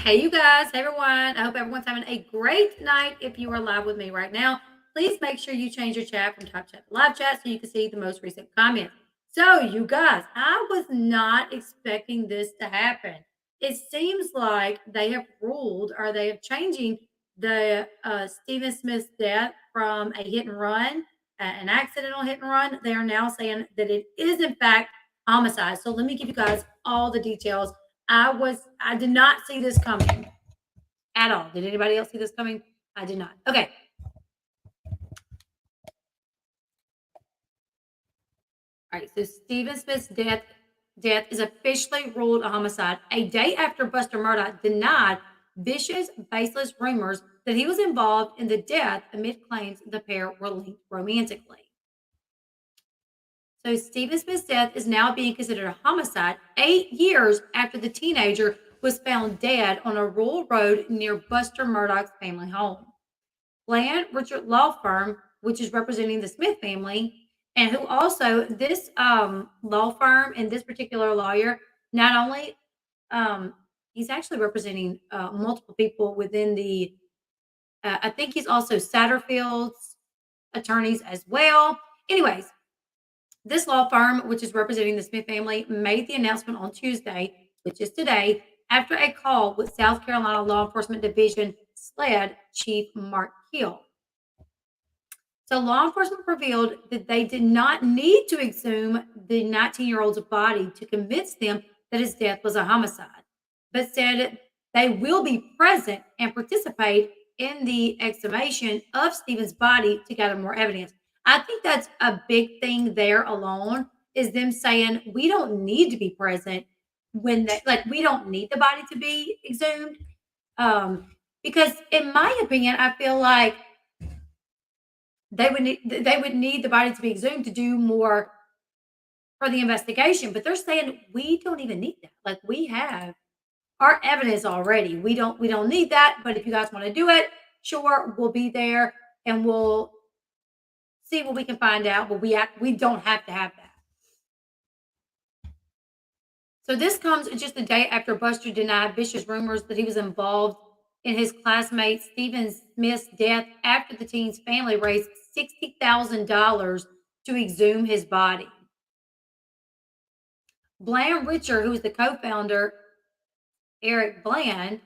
Hey, you guys. Hey, everyone. I hope everyone's having a great night. If you are live with me right now, please make sure you change your chat from top chat to live chat so you can see the most recent comments. So, you guys, I was not expecting this to happen. It seems like they have ruled or they have changing the Stephen Smith's death from a hit and run, an accidental hit and run. They are now saying that it is, in fact, homicide. So, let me give you guys all the details. I did not see this coming at all. Did anybody else see this coming? I did not. Okay. All right. So Stephen Smith's death is officially ruled a homicide a day after Buster Murdaugh denied vicious, baseless rumors that he was involved in the death amid claims the pair were linked romantically. So Stephen Smith's death is now being considered a homicide 8 years after the teenager was found dead on a rural road near Buster Murdaugh's family home. Bland Richard Law Firm, which is representing the Smith family, and who also this law firm and this particular lawyer not only he's actually representing multiple people within the I think he's also Satterfield's attorneys as well. Anyways, this law firm, which is representing the Smith family, made the announcement on Tuesday, which is today, after a call with South Carolina Law Enforcement Division SLED Chief Mark Hill. So law enforcement revealed that they did not need to exhume the 19-year-old's body to convince them that his death was a homicide, but said they will be present and participate in the exhumation of Stephen's body to gather more evidence. I think that's a big thing there alone is them saying we don't need to be present when they like we don't need the body to be exhumed. Because in my opinion, I feel like they would need the body to be exhumed to do more for the investigation. But they're saying we don't even need that. Like we have our evidence already. We don't need that. But if you guys want to do it, sure, we'll be there and we'll see what we can find out. But we don't have to have that. So this comes just a day after Buster denied vicious rumors that he was involved in his classmate Stephen Smith's death after the teen's family raised $60,000 to exhume his body. Bland Richard, who is the co-founder, Eric Bland,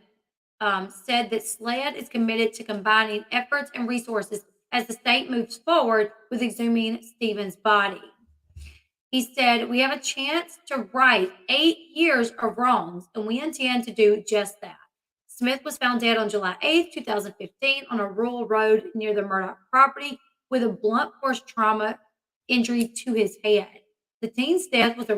said that SLED is committed to combining efforts and resources as the state moves forward with exhuming Stephen's body. He said, we have a chance to right 8 years of wrongs, and we intend to do just that. Smith was found dead on July 8th, 2015, on a rural road near the Murdaugh property with a blunt force trauma injury to his head. The teen's death was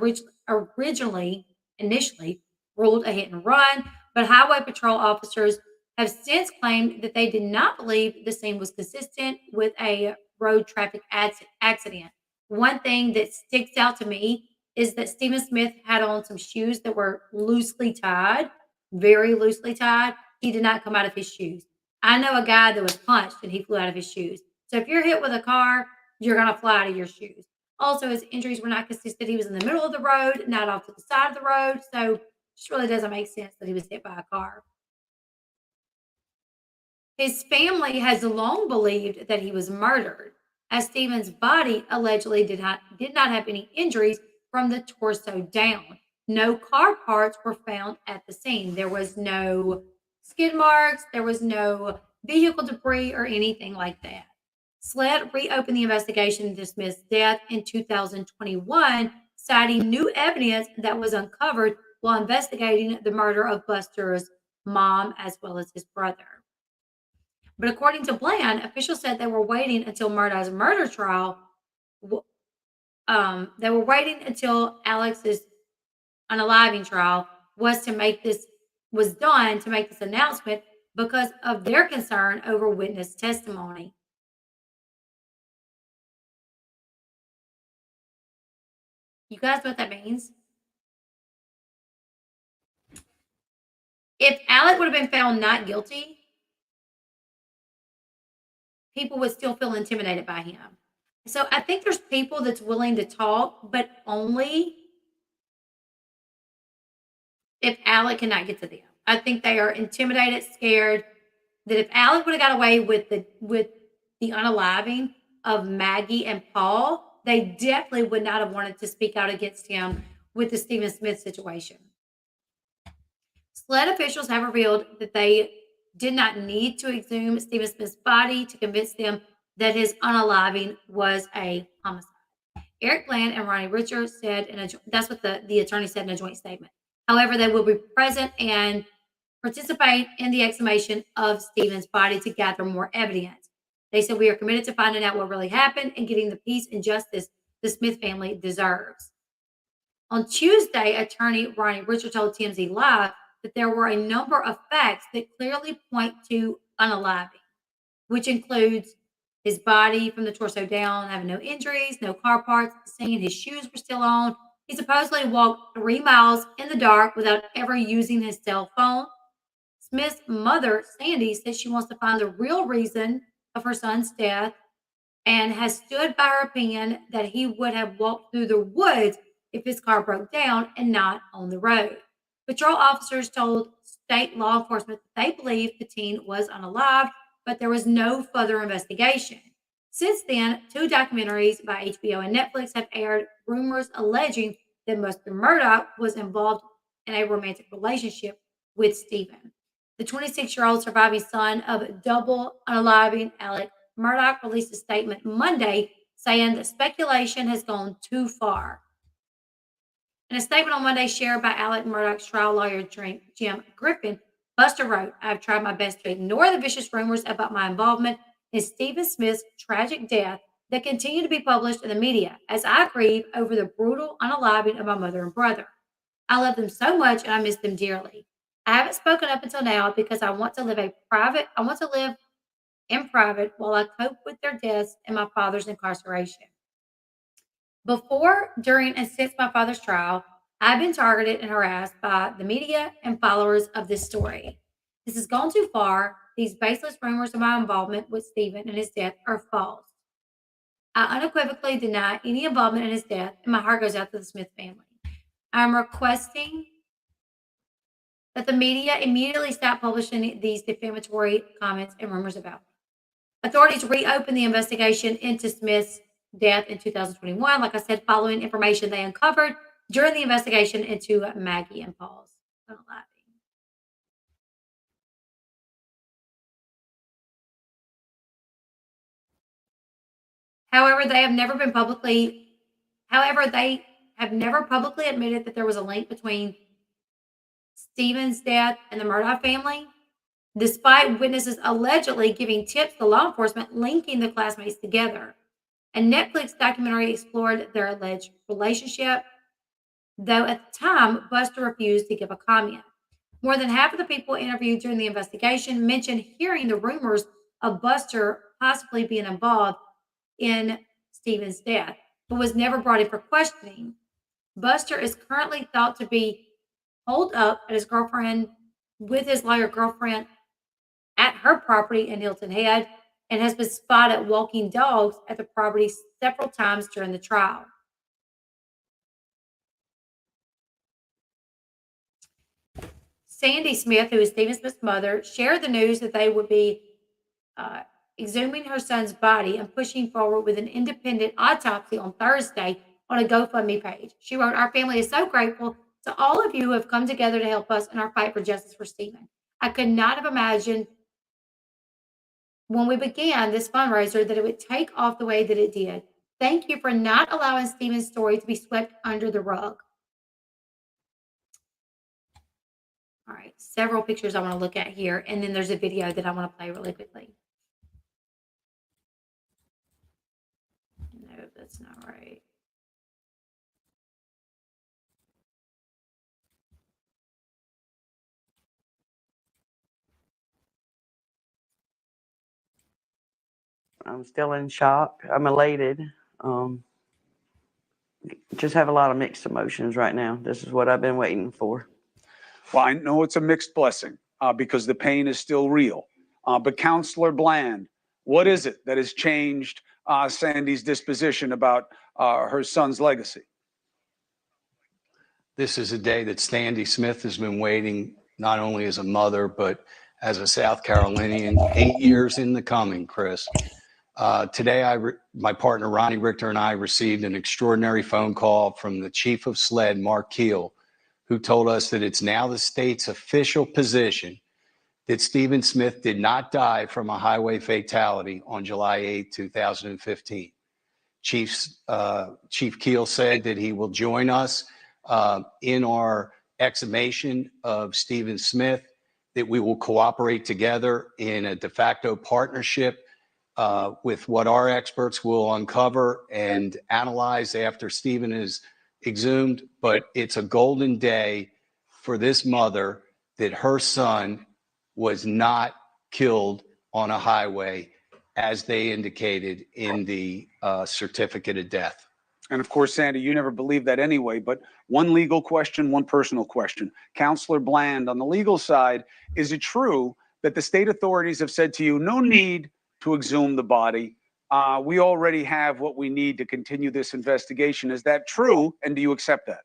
initially ruled a hit and run, but Highway Patrol officers have since claimed that they did not believe the scene was consistent with a road traffic accident. One thing that sticks out to me is that Stephen Smith had on some shoes that were loosely tied, very loosely tied. He did not come out of his shoes. I know a guy that was punched and he flew out of his shoes. So if you're hit with a car, you're going to fly out of your shoes. Also, his injuries were not consistent. He was in the middle of the road, not off to the side of the road. So it just really doesn't make sense that he was hit by a car. His family has long believed that he was murdered, as Stephen's body allegedly did not have any injuries from the torso down. No car parts were found at the scene. There was no skid marks, there was no vehicle debris or anything like that. SLED reopened the investigation into Smith's death in 2021, citing new evidence that was uncovered while investigating the murder of Buster's mom as well as his brother. But according to Bland, officials said they were waiting until Murdaugh's murder trial. They were waiting until Alex's unaliving trial was done to make this announcement because of their concern over witness testimony. You guys know what that means? If Alec would have been found not guilty, people would still feel intimidated by him. So I think there's people that's willing to talk, but only if Alec cannot get to them. I think they are intimidated, scared that if Alec would have got away with the unaliving of Maggie and Paul, they definitely would not have wanted to speak out against him with the Stephen Smith situation. SLED officials have revealed that they did not need to exhume Stephen Smith's body to convince them that his unaliving was a homicide. Eric Bland and Ronnie Richards said, that's what the attorney said in a joint statement. However, they will be present and participate in the exhumation of Stephen's body to gather more evidence. They said, we are committed to finding out what really happened and getting the peace and justice the Smith family deserves. On Tuesday, attorney Ronnie Richards told TMZ Live that there were a number of facts that clearly point to unaliving, which includes his body from the torso down, having no injuries, no car parts, saying his shoes were still on. He supposedly walked 3 miles in the dark without ever using his cell phone. Smith's mother, Sandy, says she wants to find the real reason of her son's death and has stood by her opinion that he would have walked through the woods if his car broke down and not on the road. Patrol officers told state law enforcement that they believed the teen was unalived, but there was no further investigation. Since then, 2 documentaries by HBO and Netflix have aired rumors alleging that Mr. Murdaugh was involved in a romantic relationship with Stephen. The 26-year-old surviving son of double unaliving Alec Murdaugh released a statement Monday saying that speculation has gone too far. In a statement on Monday shared by Alec Murdaugh's trial lawyer Jim Griffin, Buster wrote, I have tried my best to ignore the vicious rumors about my involvement in Stephen Smith's tragic death that continue to be published in the media as I grieve over the brutal unaliving of my mother and brother. I love them so much and I miss them dearly. I haven't spoken up until now because I want to live in private while I cope with their deaths and my father's incarceration. Before, during, and since my father's trial, I've been targeted and harassed by the media and followers of this story. This has gone too far. These baseless rumors of my involvement with Stephen and his death are false. I unequivocally deny any involvement in his death, and my heart goes out to the Smith family. I'm requesting that the media immediately stop publishing these defamatory comments and rumors about me. Authorities reopened the investigation into Smith's death in 2021, like I said, following information they uncovered during the investigation into Maggie and Paul's unaliving. However, they have never publicly admitted that there was a link between Stephen's death and the Murdaugh family, despite witnesses allegedly giving tips to law enforcement linking the classmates together. A Netflix documentary explored their alleged relationship, though at the time, Buster refused to give a comment. More than half of the people interviewed during the investigation mentioned hearing the rumors of Buster possibly being involved in Stephen's death, but was never brought in for questioning. Buster is currently thought to be holed up at his girlfriend with his lawyer girlfriend at her property in Hilton Head and has been spotted walking dogs at the property several times during the trial. Sandy Smith, who is Stephen Smith's mother, shared the news that they would be exhuming her son's body and pushing forward with an independent autopsy on Thursday on a GoFundMe page. She wrote, our family is so grateful to all of you who have come together to help us in our fight for justice for Stephen. I could not have imagined when we began this fundraiser that it would take off the way that it did. Thank you for not allowing Stephen's story to be swept under the rug. All right, several pictures I want to look at here, and then there's a video that I want to play really quickly. No, that's not right. I'm still in shock. I'm elated. Just have a lot of mixed emotions right now. This is what I've been waiting for. Well, I know it's a mixed blessing because the pain is still real. But Counselor Bland, what is it that has changed Sandy's disposition about her son's legacy? This is a day that Sandy Smith has been waiting not only as a mother, but as a South Carolinian, 8 years in the coming, Chris. Today, my partner Ronnie Richter and I received an extraordinary phone call from the chief of SLED, Mark Keel, who told us that it's now the state's official position that Stephen Smith did not die from a highway fatality on July 8, 2015. Chief Keel said that he will join us in our exhumation of Stephen Smith, that we will cooperate together in a de facto partnership with what our experts will uncover and analyze after Stephen is exhumed. But it's a golden day for this mother that her son was not killed on a highway as they indicated in the certificate of death. And of course, Sandy, you never believed that anyway, but one legal question, one personal question. Counselor Bland, on the legal side, is it true that the state authorities have said to you, no need to exhume the body? We already have what we need to continue this investigation. Is that true? And do you accept that?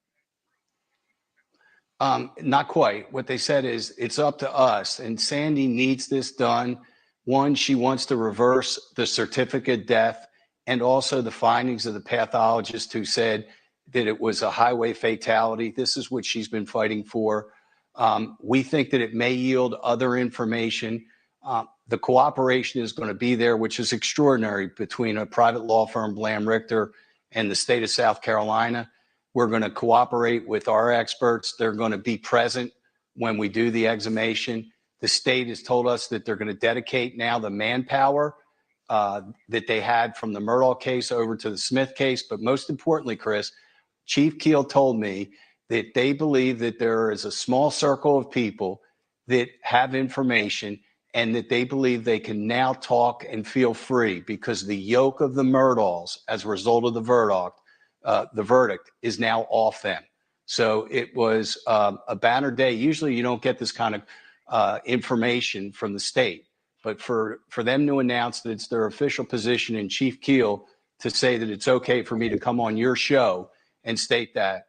Not quite. What they said is it's up to us, and Sandy needs this done. One, she wants to reverse the certificate of death and also the findings of the pathologist who said that it was a highway fatality. This is what she's been fighting for. We think that it may yield other information. The cooperation is going to be there, which is extraordinary, between a private law firm, Bland Richter, and the state of South Carolina. We're going to cooperate with our experts. They're going to be present when we do the exhumation. The state has told us that they're going to dedicate now the manpower that they had from the Murdaugh case over to the Smith case. But most importantly, Chris, Chief Keel told me that they believe that there is a small circle of people that have information and that they believe they can now talk and feel free because the yoke of the Murdaughs, as a result of the verdict, is now off them. So it was a banner day. Usually you don't get this kind of information from the state, but for them to announce that it's their official position, and Chief Keel to say that it's okay for me to come on your show and state that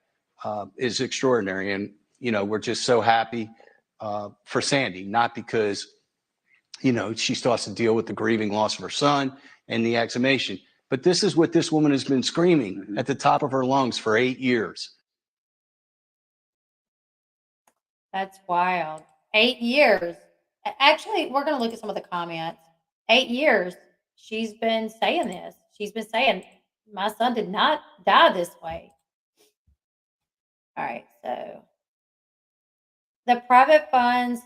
is extraordinary. And, you know, we're just so happy for Sandy, not because, you know, she still has to deal with the grieving loss of her son and the exhumation, but this is what this woman has been screaming at the top of her lungs for 8 years. That's wild. 8 years. Actually, we're going to look at some of the comments. 8 years. She's been saying this. She's been saying, my son did not die this way. All right. So the private funds,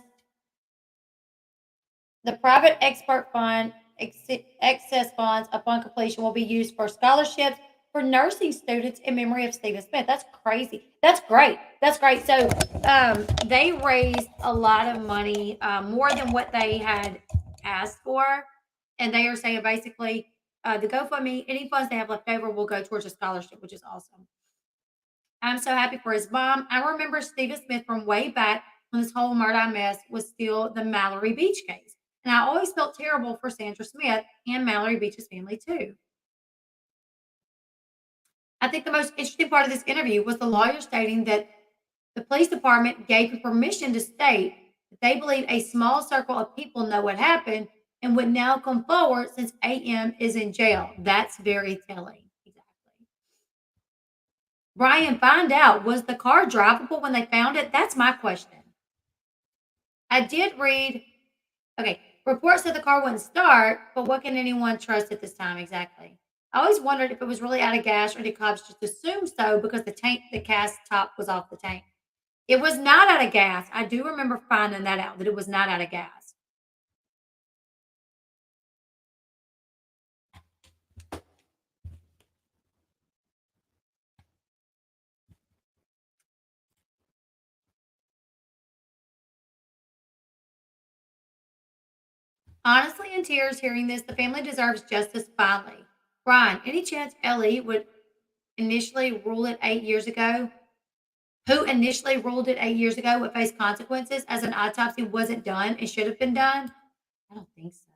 the private expert fund, excess funds upon completion will be used for scholarships for nursing students in memory of Stephen Smith. That's crazy. That's great. That's great. So they raised a lot of money, more than what they had asked for. And they are saying basically the GoFundMe, any funds they have left over will go towards a scholarship, which is awesome. I'm so happy for his mom. I remember Stephen Smith from way back when this whole Murdaugh mess was still the Mallory Beach case. And I always felt terrible for Sandra Smith and Mallory Beach's family too. I think the most interesting part of this interview was the lawyer stating that the police department gave him permission to state that they believe a small circle of people know what happened and would now come forward since AM is in jail. That's very telling. Exactly. Brian, find out, was the car drivable when they found it? That's my question. I did read, okay, reports said the car wouldn't start, but what can anyone trust at this time exactly? I always wondered if it was really out of gas or did cops just assume so because the cast top was off the tank. It was not out of gas. I do remember finding that out, that it was not out of gas. Honestly, in tears hearing this, the family deserves justice finally. Brian, any chance Ellie would initially rule it 8 years ago? Who initially ruled it 8 years ago would face consequences as an autopsy wasn't done and should have been done? I don't think so.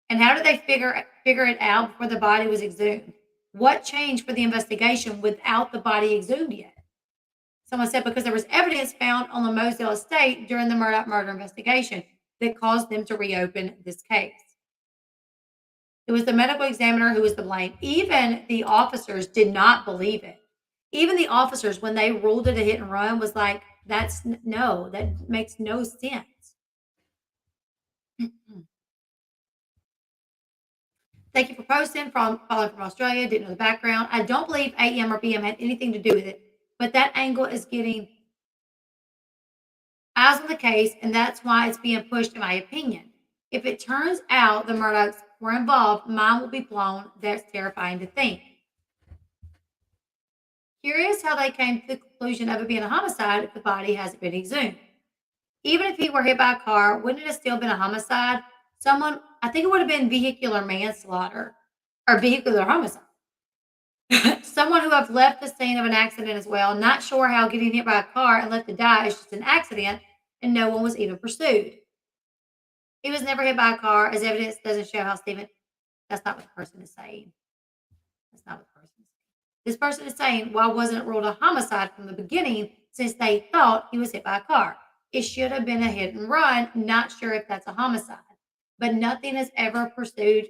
And how did they figure it out before the body was exhumed? What changed for the investigation without the body exhumed yet? Someone said because there was evidence found on the Moselle estate during the Murdaugh murder investigation that caused them to reopen this case. It was the medical examiner who was to blame. Even the officers did not believe it. Even the officers, when they ruled it a hit and run, was like, that makes no sense. Thank you for posting, following from Australia, didn't know the background. I don't believe AM or PM had anything to do with it, but that angle is getting eyes on the case, and that's why it's being pushed, in my opinion. If it turns out the Murdaughs were involved, mine will be blown. That's terrifying to think. Curious how they came to the conclusion of it being a homicide if the body hasn't been exhumed. Even if he were hit by a car, wouldn't it have still been a homicide? I think it would have been vehicular manslaughter or vehicular homicide. Someone who have left the scene of an accident as well, not sure how getting hit by a car and left to die is just an accident, and no one was even pursued. He was never hit by a car, as evidence doesn't show how Stephen. That's not what the person is saying. That's not what the person is saying. This person is saying, why wasn't it ruled a homicide from the beginning since they thought he was hit by a car? It should have been a hit and run. Not sure if that's a homicide. But nothing is ever pursued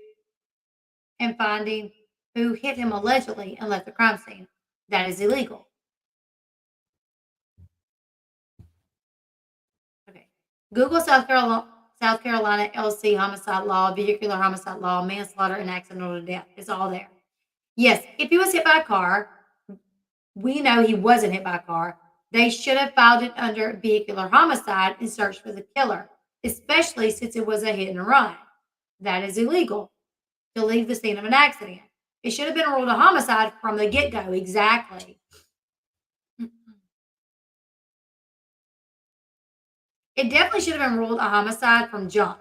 in finding who hit him allegedly and left the crime scene. That is illegal. Okay. Google South Carolina LC homicide law, vehicular homicide law, manslaughter, and accidental death. It's all there. Yes, if he was hit by a car, we know he wasn't hit by a car. They should have filed it under vehicular homicide and searched for the killer, especially since it was a hit and run. That is illegal to leave the scene of an accident. It should have been ruled a homicide from the get-go. Exactly. It definitely should have been ruled a homicide from jump.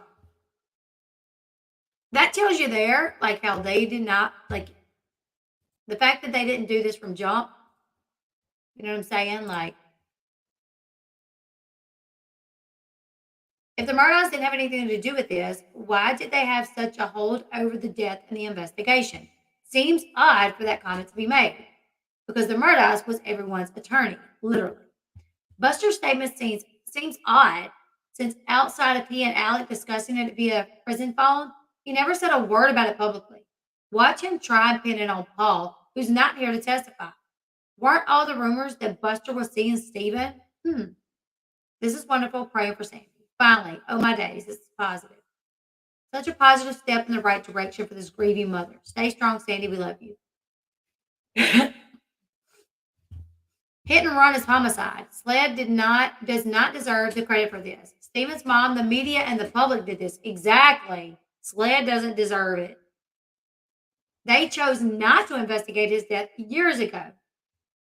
That tells you there, like how they did not, like the fact that they didn't do this from jump. You know what I'm saying? Like, if the Murdaughs didn't have anything to do with this, why did they have such a hold over the death in the investigation? Seems odd for that comment to be made, because the Murdaughs was everyone's attorney, literally. Buster's statement seems odd, since outside of he and Alec discussing it via prison phone, he never said a word about it publicly. Watch him try and pin it on Paul, who's not here to testify. Weren't all the rumors that Buster was seeing Stephen? This is wonderful. Praying for Sandy. Finally, oh my days, this is positive. Such a positive step in the right direction for this grieving mother. Stay strong, Sandy. We love you. Hit and run is homicide. SLED does not deserve the credit for this. Stephen's mom, the media, and the public did this. Exactly. SLED doesn't deserve it. They chose not to investigate his death years ago.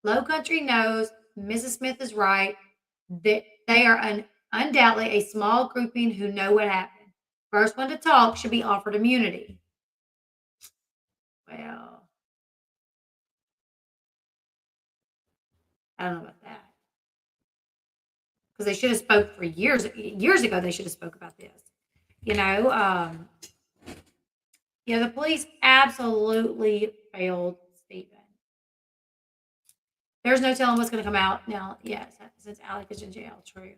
Low Country knows Mrs. Smith is right, that they are undoubtedly a small grouping who know what happened. First one to talk should be offered immunity. Well, I don't know about that. Because they should have spoke for years ago. They should have spoke about this. The police absolutely failed Stephen. There's no telling what's going to come out now. Yes, since Alec is in jail. True.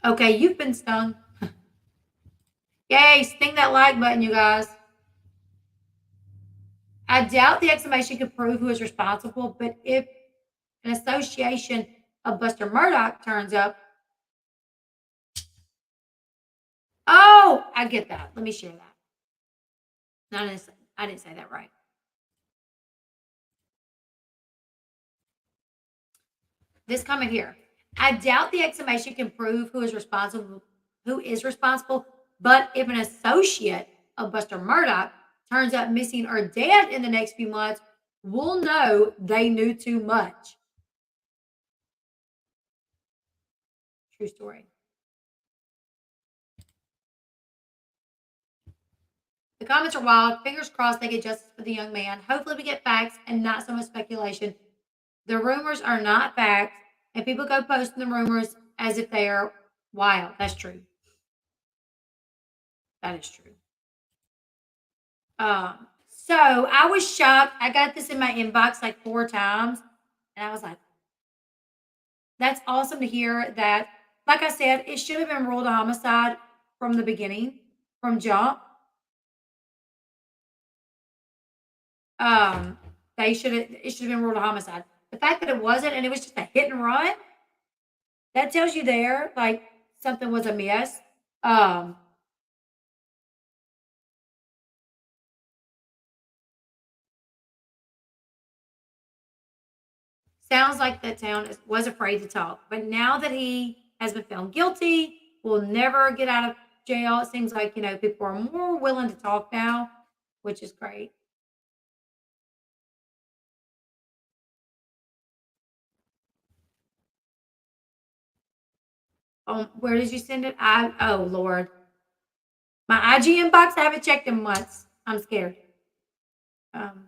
Okay, you've been stung. Yay, sting that like button, you guys. I doubt the exhumation could prove who is responsible, but if an association of Buster Murdaugh turns up. Oh, I get that. Let me share that. No, I didn't say that right. This comment here. I doubt the exhumation can prove who is responsible, but if an associate of Buster Murdaugh turns up missing or dead in the next few months, we'll know they knew too much. True story. The comments are wild. Fingers crossed they get justice for the young man. Hopefully we get facts and not so much speculation. The rumors are not facts, and people go posting the rumors as if they are wild. That's true. That is true. So I was shocked. I got this in my inbox like 4 times, and I was like, that's awesome to hear that. Like I said, it should have been ruled a homicide from the beginning, from jump. Um, it should have been ruled a homicide. The fact that it wasn't and it was just a hit and run, that tells you there like something was amiss. Um, Sounds like that was afraid to talk. But now that he has been found guilty, will never get out of jail. It seems like, people are more willing to talk now, which is great. Where did you send it? Oh Lord. My IG inbox, I haven't checked in months. I'm scared. Um,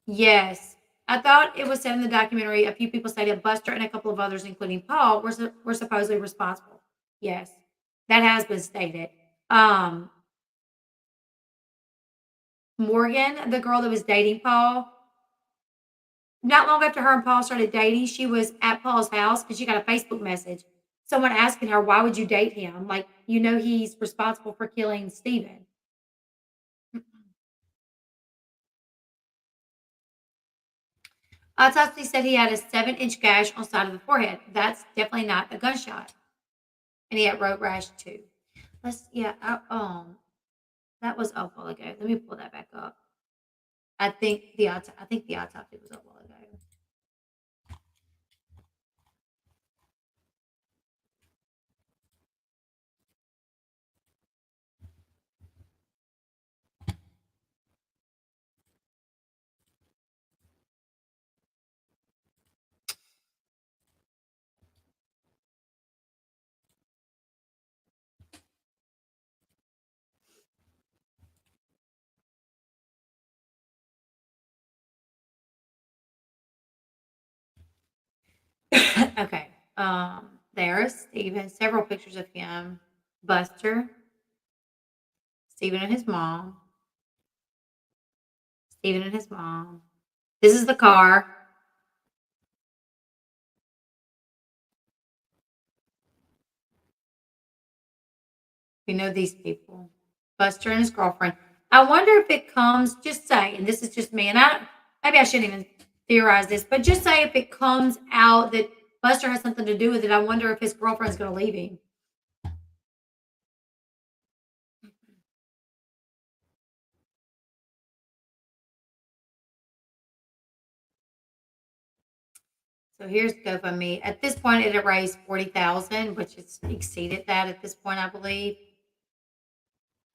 yes. I thought it was said in the documentary, a few people stated Buster and a couple of others, including Paul, were supposedly responsible. Yes, that has been stated. Morgan, the girl that was dating Paul, not long after her and Paul started dating, she was at Paul's house and she got a Facebook message. Someone asking her, why would you date him? Like, he's responsible for killing Stephen. Autopsy said he had a 7-inch gash on the side of the forehead. That's definitely not a gunshot. And he had road rash too. That was a while ago. Let me pull that back up. I think the autopsy was a while ago. Okay. There's Stephen. Several pictures of him. Buster. Stephen and his mom. Stephen and his mom. This is the car. We know these people. Buster and his girlfriend. I wonder if it comes, just say, and this is just me, and maybe I shouldn't even theorize this, but just say if it comes out that Buster has something to do with it, I wonder if his girlfriend's going to leave him. So here's GoFundMe. At this point, it had raised $40,000, which it's exceeded that at this point, I believe.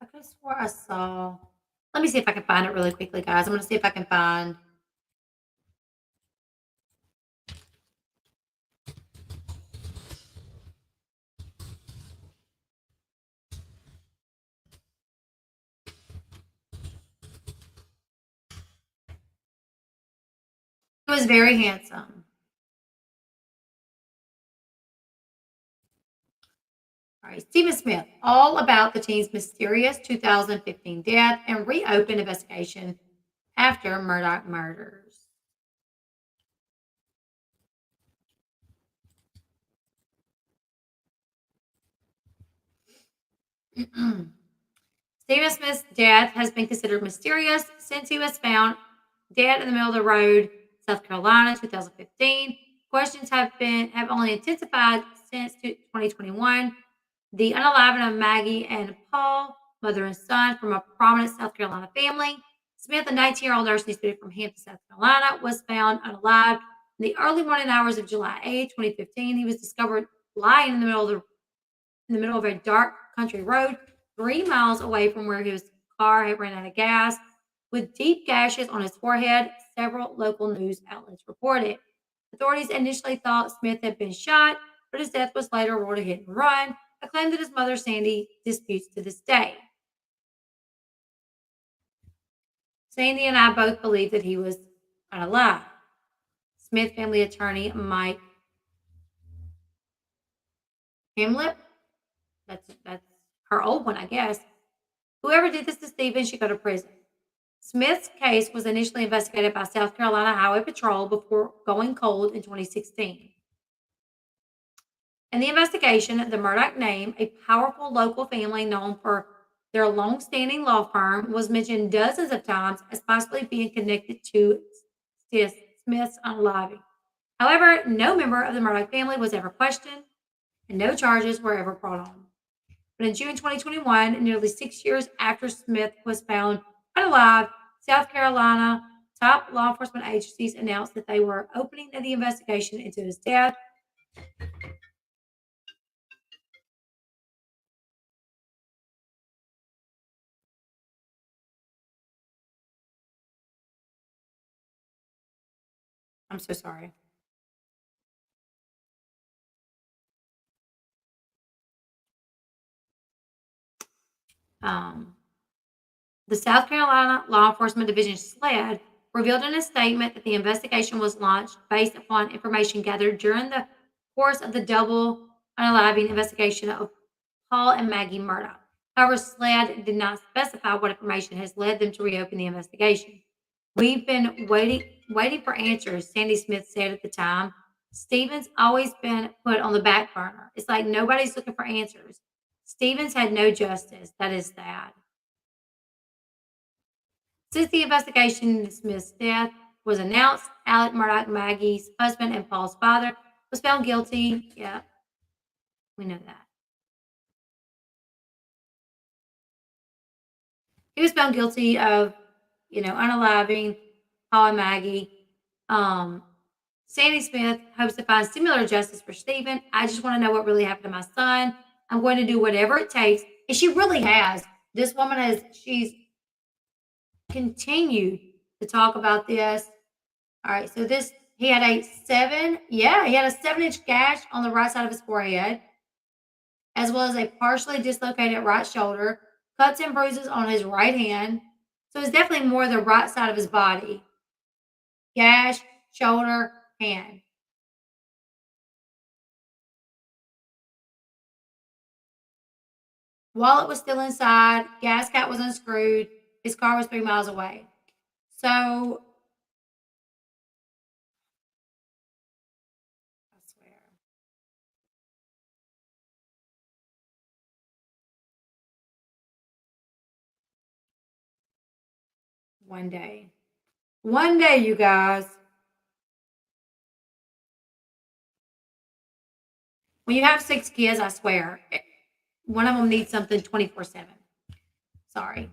I could have swore I saw. Let me see if I can find it really quickly, guys. I'm going to see if I can find. He was very handsome. All right, Stephen Smith, all about the teen's mysterious 2015 death and reopened investigation after Murdaugh murders. Stephen Smith's death has been considered mysterious since he was found dead in the middle of the road, South Carolina, 2015. Questions have only intensified since 2021. The unaliving of Maggie and Paul, mother and son from a prominent South Carolina family. Smith, a 19-year-old nursing student from Hampton, South Carolina, was found unalived in the early morning hours of July 8, 2015. He was discovered lying in the middle of a dark country road, 3 miles away from where his car had ran out of gas, with deep gashes on his forehead. Several local news outlets reported. Authorities initially thought Smith had been shot, but his death was later ruled a hit and run, a claim that his mother, Sandy, disputes to this day. Sandy and I both believe that he was unalive. Smith family attorney Mike Hamlet, That's her old one, I guess. Whoever did this to Stephen should go to prison. Smith's case was initially investigated by South Carolina Highway Patrol before going cold in 2016. In the investigation, the Murdaugh name, a powerful local family known for their long-standing law firm, was mentioned dozens of times as possibly being connected to Smith's unaliving. However, no member of the Murdaugh family was ever questioned, and no charges were ever brought on. But in June 2021, nearly 6 years after Smith was found unalive, South Carolina top law enforcement agencies announced that they were opening the investigation into his death. I'm so sorry. The South Carolina Law Enforcement Division SLED revealed in a statement that the investigation was launched based upon information gathered during the course of the double unaliving investigation of Paul and Maggie Murdaugh. However, SLED did not specify what information has led them to reopen the investigation. We've been waiting for answers, Sandy Smith said at the time. Stephen's always been put on the back burner. It's like nobody's looking for answers. Stevens had no justice. That is sad. Since the investigation into Smith's death was announced, Alec Murdaugh, Maggie's husband and Paul's father, was found guilty. Yeah, we know that. He was found guilty of, unaliving Paul and Maggie. Sandy Smith hopes to find similar justice for Stephen. I just want to know what really happened to my son. I'm going to do whatever it takes. And she really has. This woman she's continued to talk about this. All right, so he had a 7-inch gash on the right side of his forehead, as well as a partially dislocated right shoulder, cuts and bruises on his right hand. So it's definitely more the right side of his body. Gash, shoulder, hand. Wallet was still inside. Gas cap was unscrewed. His car was 3 miles away. So, I swear. One day, you guys. When you have 6 kids, I swear, one of them needs something 24/7. Sorry.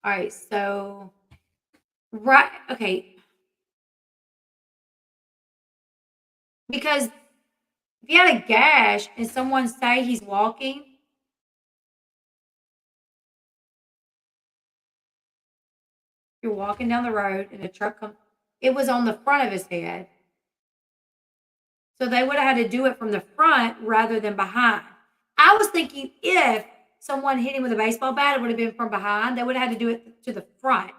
All right, so, right, okay. Because if you had a gash and someone say he's walking, you're walking down the road and a truck comes, it was on the front of his head. So they would have had to do it from the front rather than behind. I was thinking if someone hit him with a baseball bat, it would have been from behind. They would have had to do it to the front.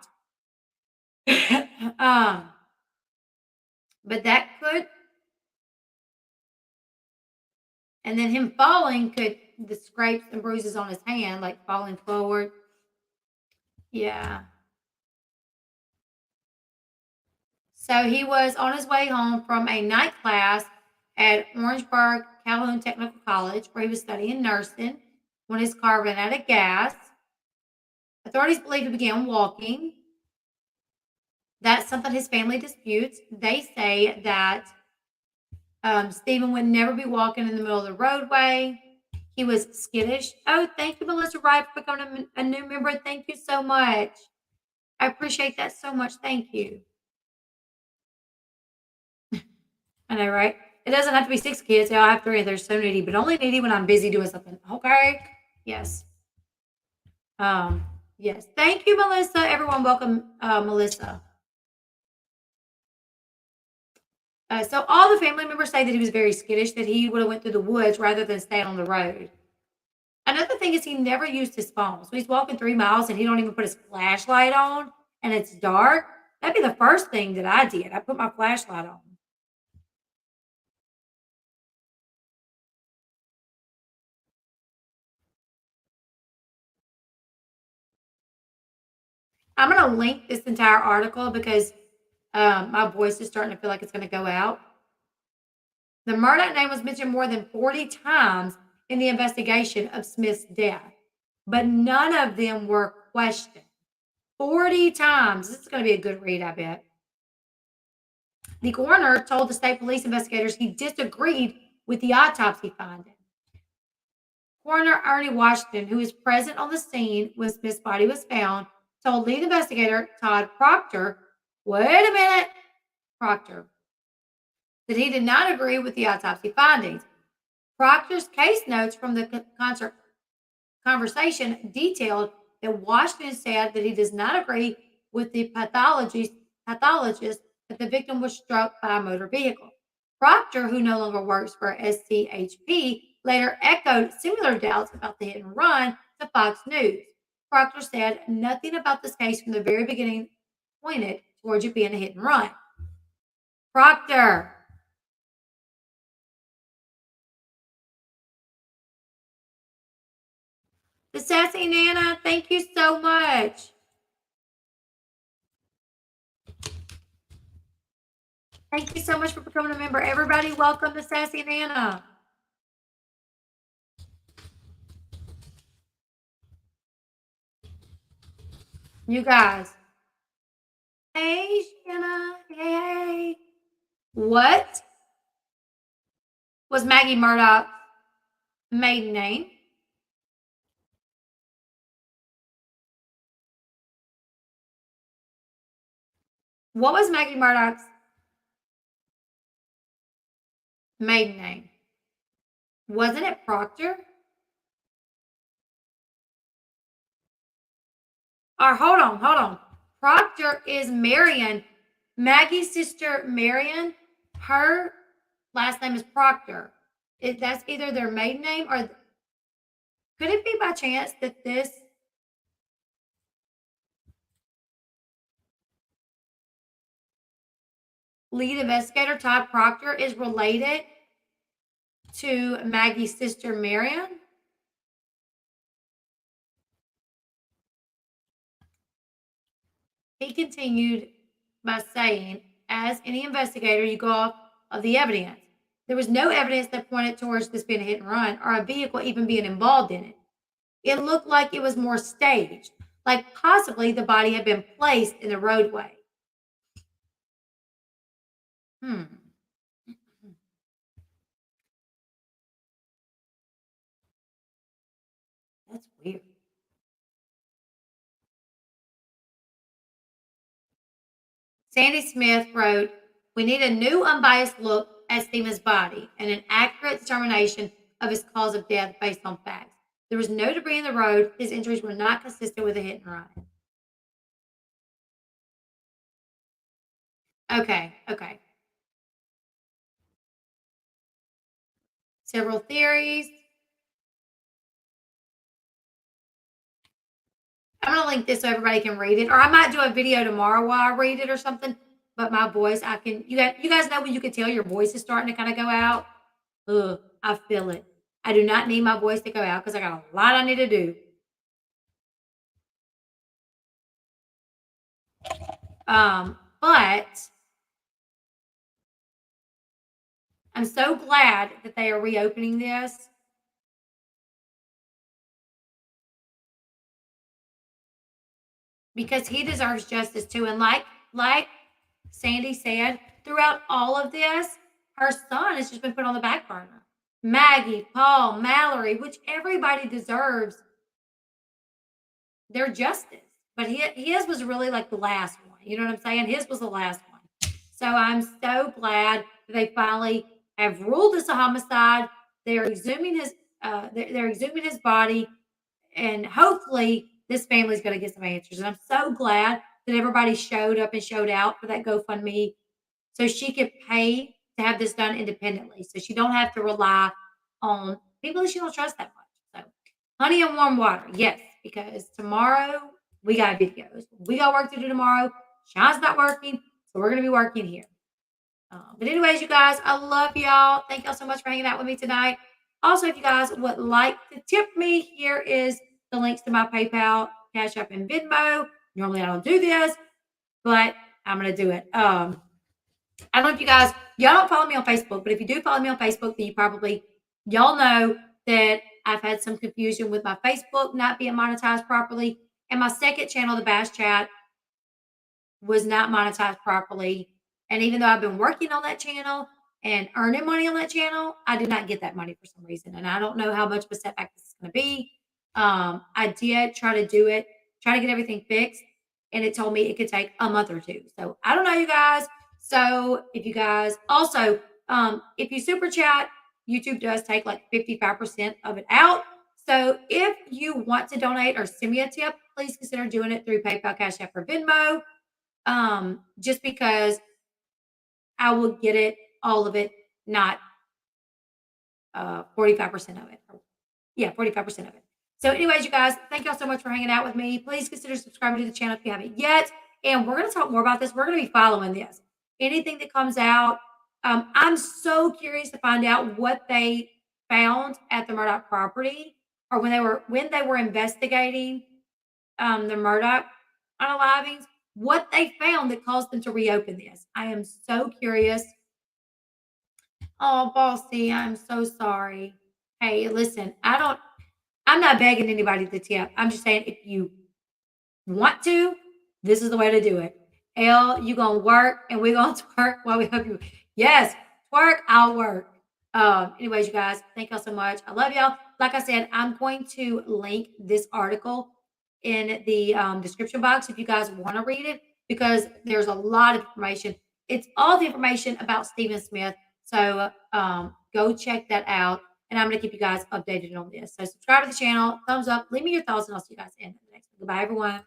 But that could, and then him falling could, the scrapes and bruises on his hand, like falling forward. Yeah. So he was on his way home from a night class at Orangeburg Calhoun Technical College, where he was studying nursing, when his car ran out of gas. Authorities believe he began walking. That's something his family disputes. They say that Stephen would never be walking in the middle of the roadway. He was skittish. Oh, thank you, Melissa Wright, for becoming a new member. Thank you so much. I appreciate that so much. Thank you. I know, right? It doesn't have to be 6 kids. They all have 3. They're so needy, but only needy when I'm busy doing something. Okay? Yes. Yes. Thank you, Melissa. Everyone, welcome, Melissa. So all the family members say that he was very skittish, that he would have went through the woods rather than stayed on the road. Another thing is he never used his phone. So he's walking 3 miles and he don't even put his flashlight on and it's dark. That'd be the first thing that I did. I put my flashlight on. I'm going to link this entire article because my voice is starting to feel like it's going to go out. The Murdaugh name was mentioned more than 40 times in the investigation of Smith's death, but none of them were questioned. 40 times. This is going to be a good read, I bet. The coroner told the state police investigators he disagreed with the autopsy finding. Coroner Ernie Washington, who was present on the scene when Smith's body was found, told lead investigator Todd Proctor, wait a minute, Proctor, that he did not agree with the autopsy findings. Proctor's case notes from the conversation detailed that Washington said that he does not agree with the pathologist that the victim was struck by a motor vehicle. Proctor, who no longer works for SCHP, later echoed similar doubts about the hit and run to Fox News. Proctor said nothing about this case from the very beginning pointed towards it being a hit and run. Proctor. The Sassy Nana, thank you so much. Thank you so much for becoming a member. Everybody, welcome to Sassy Nana. You guys. Hey, Shanna. Hey. What was Maggie Murdaugh's maiden name? What was Maggie Murdaugh's maiden name? Wasn't it Proctor? Or hold on. Proctor is Marion. Maggie's sister Marion, her last name is Proctor. That's either their maiden name or could it be by chance that this lead investigator, Todd Proctor, is related to Maggie's sister Marion? He continued by saying, as any investigator, you go off of the evidence. There was no evidence that pointed towards this being a hit and run or a vehicle even being involved in it. It looked like it was more staged, like possibly the body had been placed in the roadway. That's weird. Sandy Smith wrote, we need a new unbiased look at Stephen's body and an accurate determination of his cause of death based on facts. There was no debris in the road. His injuries were not consistent with a hit and run. Okay. Several theories. I'm going to link this so everybody can read it. Or I might do a video tomorrow while I read it or something. But my voice, you guys know when you can tell your voice is starting to kind of go out? Ugh, I feel it. I do not need my voice to go out because I got a lot I need to do. But I'm so glad that they are reopening this. Because he deserves justice too. And like Sandy said, throughout all of this, her son has just been put on the back burner. Maggie, Paul, Mallory, which everybody deserves their justice. But his was really like the last one. You know what I'm saying? His was the last one. So I'm so glad that they finally have ruled this a homicide. They're exhuming his body, and hopefully this family's going to get some answers. And I'm so glad that everybody showed up and showed out for that GoFundMe so she could pay to have this done independently. So she don't have to rely on people that she don't trust that much. So honey and warm water. Yes, because tomorrow we got videos. We got work to do tomorrow. Sean's not working, so we're going to be working here. But anyways, you guys, I love y'all. Thank y'all so much for hanging out with me tonight. Also, if you guys would like to tip me, here is the links to my PayPal, Cash App, and Venmo. Normally I don't do this, but I'm going to do it. I don't know if y'all don't follow me on Facebook, but if you do follow me on Facebook, then y'all know that I've had some confusion with my Facebook not being monetized properly. And my second channel, the Bash Chat, was not monetized properly. And even though I've been working on that channel and earning money on that channel, I did not get that money for some reason. And I don't know how much of a setback this is going to be. I did try to do it, try to get everything fixed, and it told me it could take a month or two. So I don't know, you guys. So if you guys also, if you super chat, YouTube does take like 55% of it out. So if you want to donate or send me a tip, please consider doing it through PayPal, Cash App, or Venmo. Just because I will get it, all of it, not 45% of it. Yeah, 45% of it. So anyways, you guys, thank y'all so much for hanging out with me. Please consider subscribing to the channel if you haven't yet. And we're going to talk more about this. We're going to be following this. Anything that comes out, I'm so curious to find out what they found at the Murdaugh property, or when they were investigating the Murdaugh unalivings, what they found that caused them to reopen this. I am so curious. Oh, Bossy, I'm so sorry. Hey, listen, I'm not begging anybody to tip. I'm just saying if you want to, this is the way to do it. Elle, you gonna work and we're gonna twerk while we help you. Yes, twerk, I'll work. Anyways, you guys, thank y'all so much. I love y'all. Like I said, I'm going to link this article in the description box if you guys want to read it, because there's a lot of information. It's all the information about Stephen Smith. So go check that out. And I'm going to keep you guys updated on this. So subscribe to the channel, thumbs up, leave me your thoughts, and I'll see you guys in the next one. Goodbye, everyone.